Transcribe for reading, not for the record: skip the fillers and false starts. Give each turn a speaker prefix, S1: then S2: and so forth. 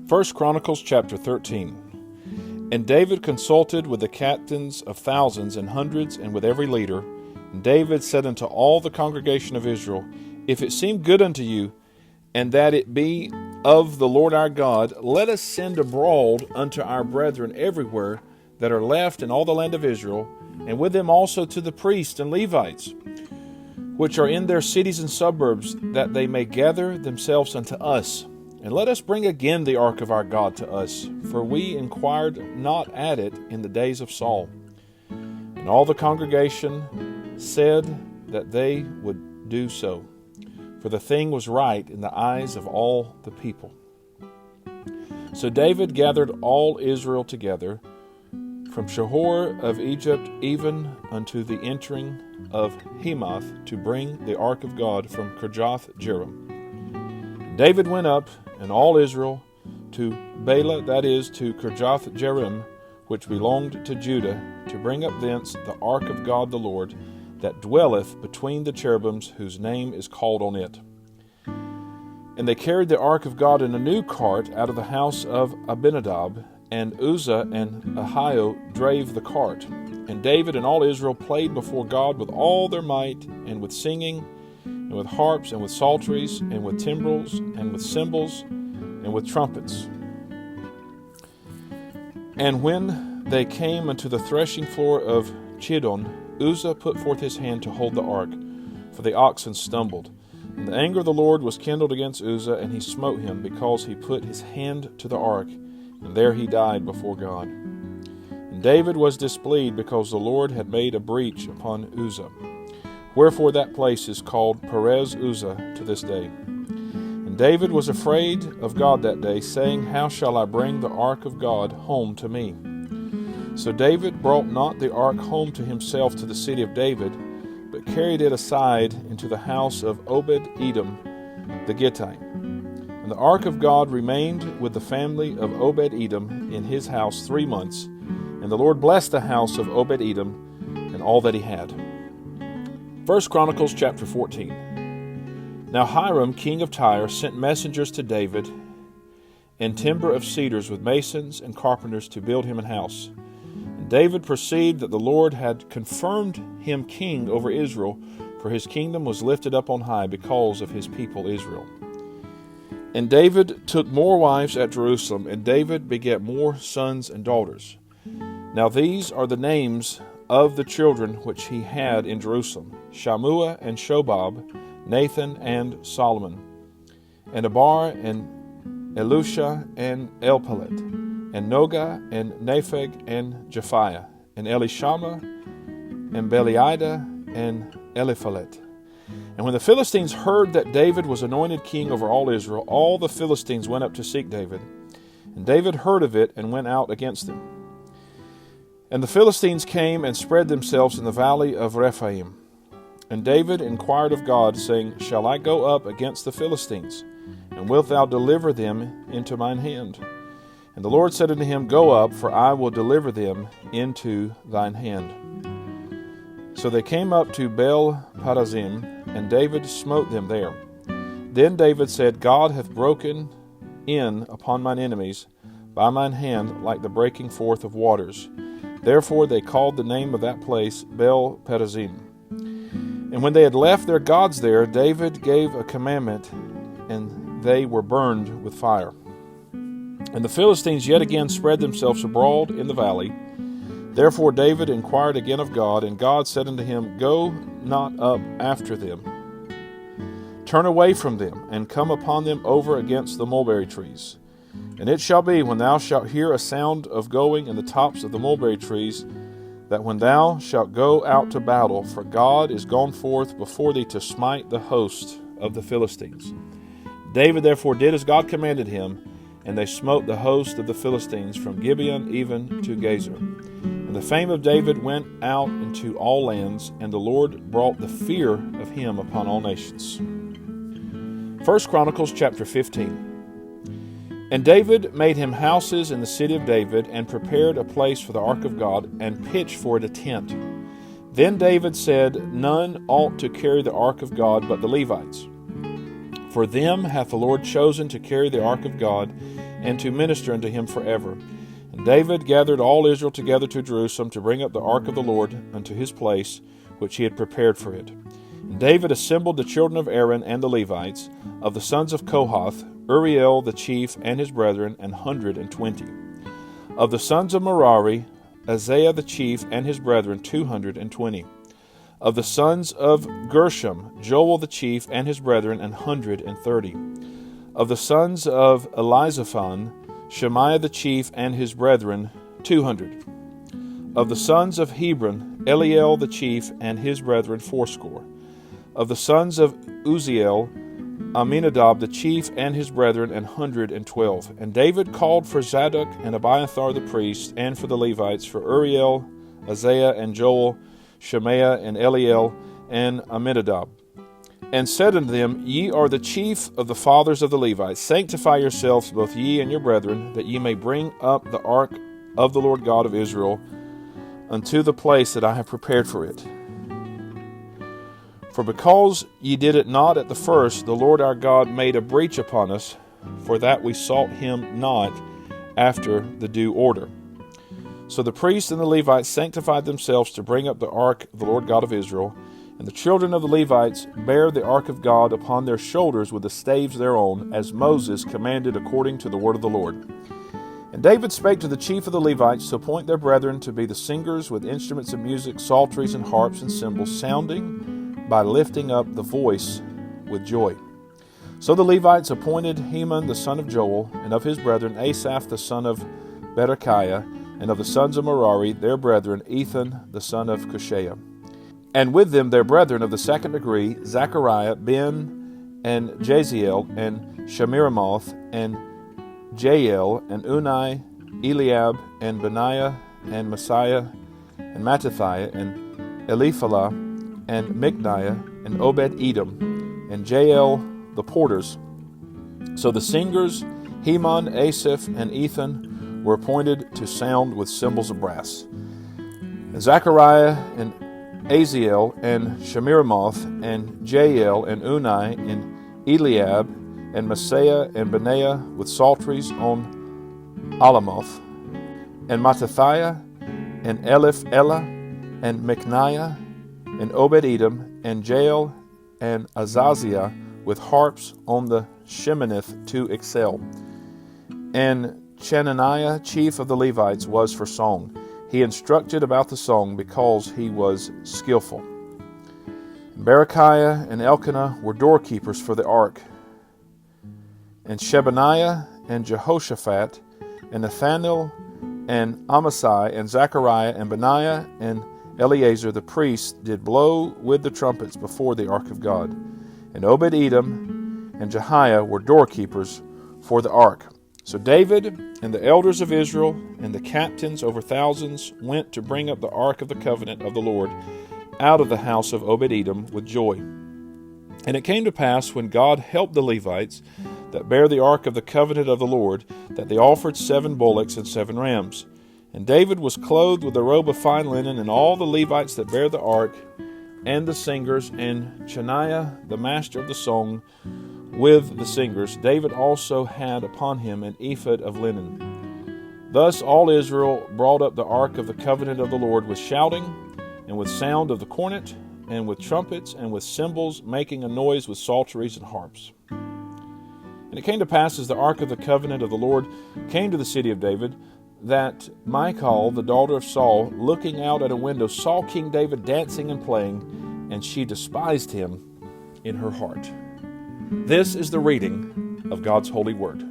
S1: First Chronicles chapter 13. And David consulted with the captains of thousands and hundreds, and with every leader. And David said unto all the congregation of Israel, If it seem good unto you, and that it be of the Lord our God, let us send abroad unto our brethren everywhere that are left in all the land of Israel, and with them also to the priests and Levites, which are in their cities and suburbs, that they may gather themselves unto us. And let us bring again the ark of our God to us, for we inquired not at it in the days of Saul. And all the congregation said that they would do so, for the thing was right in the eyes of all the people. So David gathered all Israel together, from Shihor of Egypt even unto the entering of Hemath, to bring the ark of God from Kirjath Jearim. David went up, and all Israel, to Bela, that is, to Kirjath Jearim, which belonged to Judah, to bring up thence the ark of God the Lord, that dwelleth between the cherubims, whose name is called on it. And they carried the ark of God in a new cart out of the house of Abinadab, and Uzzah and Ahio drave the cart. And David and all Israel played before God with all their might, and with singing, and with harps, and with psalteries, and with timbrels, and with cymbals, and with trumpets. And when they came unto the threshing floor of Chidon, Uzzah put forth his hand to hold the ark, for the oxen stumbled. And the anger of the Lord was kindled against Uzzah, and he smote him, because he put his hand to the ark, and there he died before God. And David was displeased, because the Lord had made a breach upon Uzzah. Wherefore that place is called Perez Uzzah to this day. And David was afraid of God that day, saying, How shall I bring the ark of God home to me? So David brought not the ark home to himself to the city of David, but carried it aside into the house of Obed-Edom the Gittite. And the ark of God remained with the family of Obed-Edom in his house 3 months, and the Lord blessed the house of Obed-Edom and all that he had. First Chronicles chapter 14. Now Hiram, king of Tyre, sent messengers to David and timber of cedars with masons and carpenters to build him an house. And David perceived that the Lord had confirmed him king over Israel, for his kingdom was lifted up on high because of his people Israel. And David took more wives at Jerusalem, and David begat more sons and daughters. Now these are the names of the children which he had in Jerusalem: Shammua and Shobab, Nathan and Solomon, and Abar and Elusha and Elpalet, and Noga and Nepheg and Japhiah, and Elishama and Beliida and Eliphalet. And when the Philistines heard that David was anointed king over all Israel, all the Philistines went up to seek David. And David heard of it and went out against them. And the Philistines came and spread themselves in the valley of Rephaim. And David inquired of God, saying, Shall I go up against the Philistines? And wilt thou deliver them into mine hand? And the Lord said unto him, Go up, for I will deliver them into thine hand. So they came up to Baal-Perazim, and David smote them there. Then David said, God hath broken in upon mine enemies by mine hand like the breaking forth of waters. Therefore they called the name of that place Baal-Perazim. And when they had left their gods there, David gave a commandment, and they were burned with fire. And the Philistines yet again spread themselves abroad in the valley. Therefore David inquired again of God, and God said unto him, Go not up after them. Turn away from them, and come upon them over against the mulberry trees. And it shall be, when thou shalt hear a sound of going in the tops of the mulberry trees, that when thou shalt go out to battle, for God is gone forth before thee to smite the host of the Philistines. David therefore did as God commanded him, and they smote the host of the Philistines from Gibeon even to Gezer. And the fame of David went out into all lands, and the Lord brought the fear of him upon all nations. First Chronicles chapter 15. And David made him houses in the city of David, and prepared a place for the ark of God, and pitched for it a tent. Then David said, None ought to carry the ark of God but the Levites. For them hath the Lord chosen to carry the ark of God, and to minister unto him forever. And David gathered all Israel together to Jerusalem to bring up the ark of the Lord unto his place, which he had prepared for it. And David assembled the children of Aaron and the Levites, of the sons of Kohath, Uriel the chief and his brethren, 120. Of the sons of Merari, Isaiah the chief and his brethren, 220. Of the sons of Gershom, Joel the chief and his brethren, 130. Of the sons of Elizaphan, Shemaiah the chief and his brethren, 200. Of the sons of Hebron, Eliel the chief and his brethren, 80. Of the sons of Uzziel, Aminadab the chief and his brethren, 112. And David called for Zadok and Abiathar the priests, and for the Levites, for Uriel, Isaiah and Joel, Shemaiah and Eliel, and Aminadab, and said unto them, Ye are the chief of the fathers of the Levites. Sanctify yourselves, both ye and your brethren, that ye may bring up the ark of the Lord God of Israel unto the place that I have prepared for it. For because ye did it not at the first, the Lord our God made a breach upon us, for that we sought him not after the due order. So the priests and the Levites sanctified themselves to bring up the ark of the Lord God of Israel, and the children of the Levites bare the ark of God upon their shoulders with the staves thereon, as Moses commanded according to the word of the Lord. And David spake to the chief of the Levites to appoint their brethren to be the singers with instruments of music, psalteries, and harps and cymbals, sounding by lifting up the voice with joy. So the Levites appointed Heman the son of Joel, and of his brethren Asaph the son of Berechiah, and of the sons of Merari their brethren Ethan the son of Cushiah. And with them their brethren of the second degree, Zechariah, Ben, and Jaziel, and Shemiramoth, and Jael, and Unai, Eliab, and Benaiah, and Messiah, and Mattithiah, and Eliphalah, and Micniah, and Obed-Edom, and Jael the porters. So the singers, Heman, Asaph, and Ethan, were appointed to sound with cymbals of brass. And Zechariah, and Aziel, and Shemiramoth, and Jael, and Unai, and Eliab, and Messiah, and Benaiah, with psalteries on Alamoth, and Mattithiah, and Elah, and Micniah, and Obed-Edom, and Jael, and Azaziah, with harps on the Sheminith to excel. And Chenaniah, chief of the Levites, was for song. He instructed about the song because he was skillful. And Berechiah and Elkanah were doorkeepers for the ark. And Shebaniah and Jehoshaphat, and Nathanael, and Amasai, and Zechariah, and Benaiah, and Eleazar the priest did blow with the trumpets before the ark of God. And Obed-Edom and Jehiah were doorkeepers for the ark. So David and the elders of Israel and the captains over thousands went to bring up the ark of the covenant of the Lord out of the house of Obed-Edom with joy. And it came to pass, when God helped the Levites that bare the ark of the covenant of the Lord, that they offered 7 bullocks and 7 rams. And David was clothed with a robe of fine linen, and all the Levites that bare the ark, and the singers, and Chaniah the master of the song with the singers. David also had upon him an ephod of linen. Thus all Israel brought up the ark of the covenant of the Lord with shouting, and with sound of the cornet, and with trumpets, and with cymbals, making a noise with psalteries and harps. And it came to pass, as the ark of the covenant of the Lord came to the city of David, that Michal, the daughter of Saul, looking out at a window, saw King David dancing and playing, and she despised him in her heart. This is the reading of God's holy word.